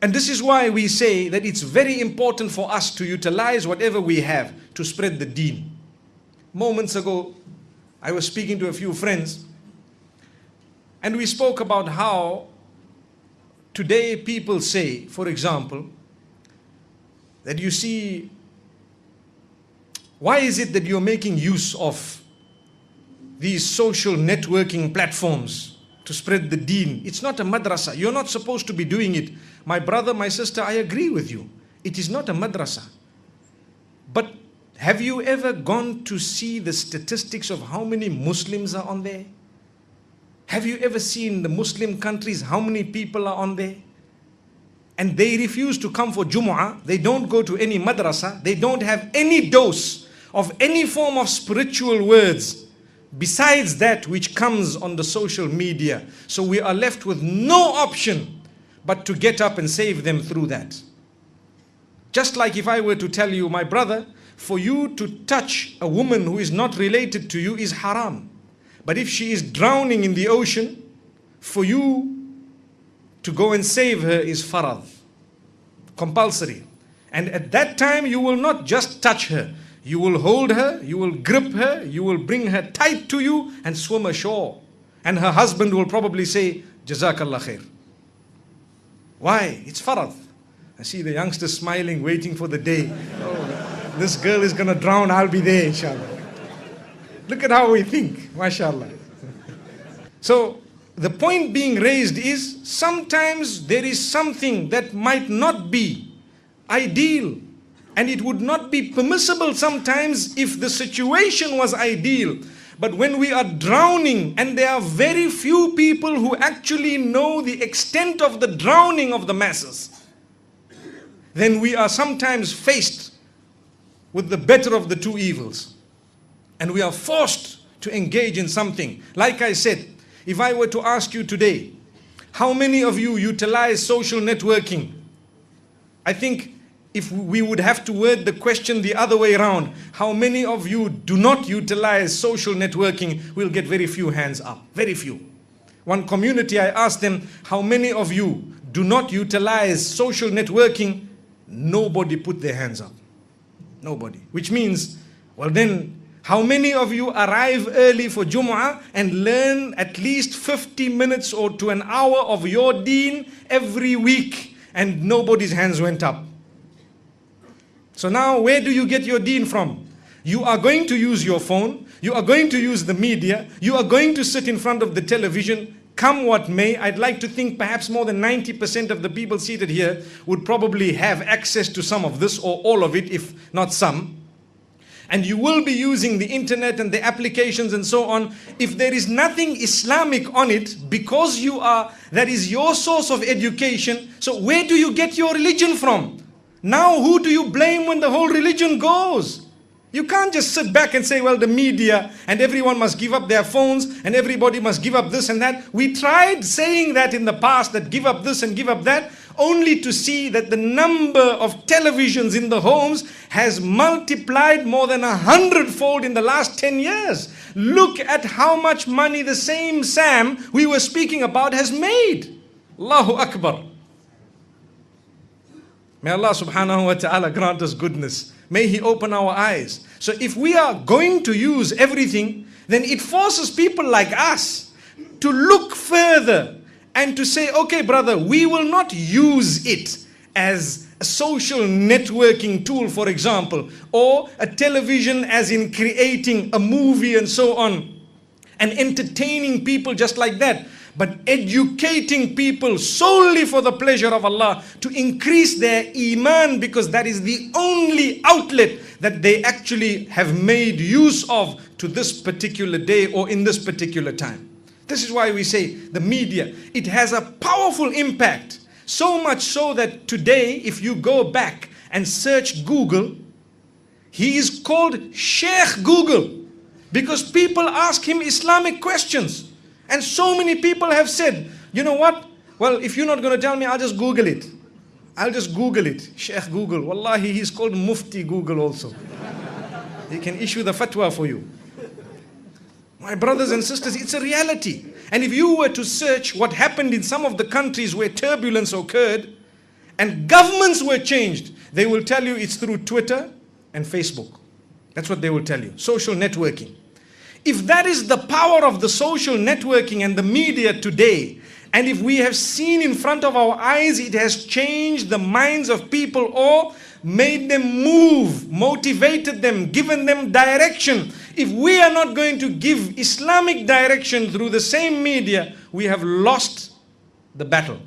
And this is why we say that it's very important for us to utilize whatever we have to spread the deen. Moments ago, I was speaking to a few friends, and we spoke about how today people say, for example, that you see, why is it that you're making use of these social networking platforms to spread the deen? It's not a madrasa. You're not supposed to be doing it. My brother, my sister, I agree with you. It is not a madrasa. But have you ever gone to see the statistics of how many Muslims are on there? Have you ever seen the Muslim countries, how many people are on there? And they refuse to come for Jumu'ah. They don't go to any madrasa. They don't have any dose of any form of spiritual words besides that which comes on the social media. So we are left with no option but to get up and save them through that. Just like if I were to tell you, my brother, for you to touch a woman who is not related to you is haram. But if she is drowning in the ocean, for you to go and save her is farad, compulsory. And at that time you will not just touch her. You will hold her, you will grip her, you will bring her tight to you and swim ashore. And her husband will probably say, Jazakallah khair. Why? It's farad. I see the youngsters smiling, waiting for the day. Oh, this girl is going to drown, I'll be there, inshallah. Look at how we think, mashallah. So, the point being raised is, sometimes there is something that might not be ideal. And it would not be permissible sometimes if the situation was ideal. But when we are drowning, and there are very few people who actually know the extent of the drowning of the masses, then we are sometimes faced with the better of the two evils. And we are forced to engage in something. Like I said, if I were to ask you today, how many of you utilize social networking? I think if we would have to word the question the other way around, how many of you do not utilize social networking, we'll get very few hands up, very few. One community, I asked them, how many of you do not utilize social networking? Nobody put their hands up. Nobody. Which means, well then, how many of you arrive early for Jumu'ah and learn at least 50 minutes or to an hour of your deen every week, and nobody's hands went up? So now, where do you get your deen from? You are going to use your phone, you are going to use the media, you are going to sit in front of the television, come what may. I'd like to think perhaps more than 90% of the people seated here would probably have access to some of this or all of it, if not some. And you will be using the internet and the applications and so on. If there is nothing Islamic on it, because that is your source of education, so where do you get your religion from? Now who do you blame when the whole religion goes? You can't just sit back and say, well, the media and everyone must give up their phones and everybody must give up this and that. We tried saying that in the past, that give up this and give up that, only to see that the number of televisions in the homes has multiplied more than 100-fold in the last 10 years. Look at how much money the same Sam we were speaking about has made. Allahu Akbar. May Allah subhanahu wa ta'ala grant us goodness. May He open our eyes. So if we are going to use everything, then it forces people like us to look further and to say, okay brother, we will not use it as a social networking tool, for example, or a television as in creating a movie and so on, and entertaining people just like that, but educating people solely for the pleasure of Allah, to increase their iman, because that is the only outlet that they actually have made use of to this particular day or in this particular time. This is why we say the media, it has a powerful impact. So much so that today, if you go back and search Google, he is called Sheikh Google, because people ask him Islamic questions. And so many people have said, you know what? Well, if you're not going to tell me, I'll just Google it. I'll just Google it. Sheikh Google. Wallahi, he's called Mufti Google also. He can issue the fatwa for you. My brothers and sisters, it's a reality. And if you were to search what happened in some of the countries where turbulence occurred, and governments were changed, they will tell you it's through Twitter and Facebook. That's what they will tell you. Social networking. If that is the power of the social networking and the media today, and if we have seen in front of our eyes, it has changed the minds of people or made them move, motivated them, given them direction. If we are not going to give Islamic direction through the same media, we have lost the battle.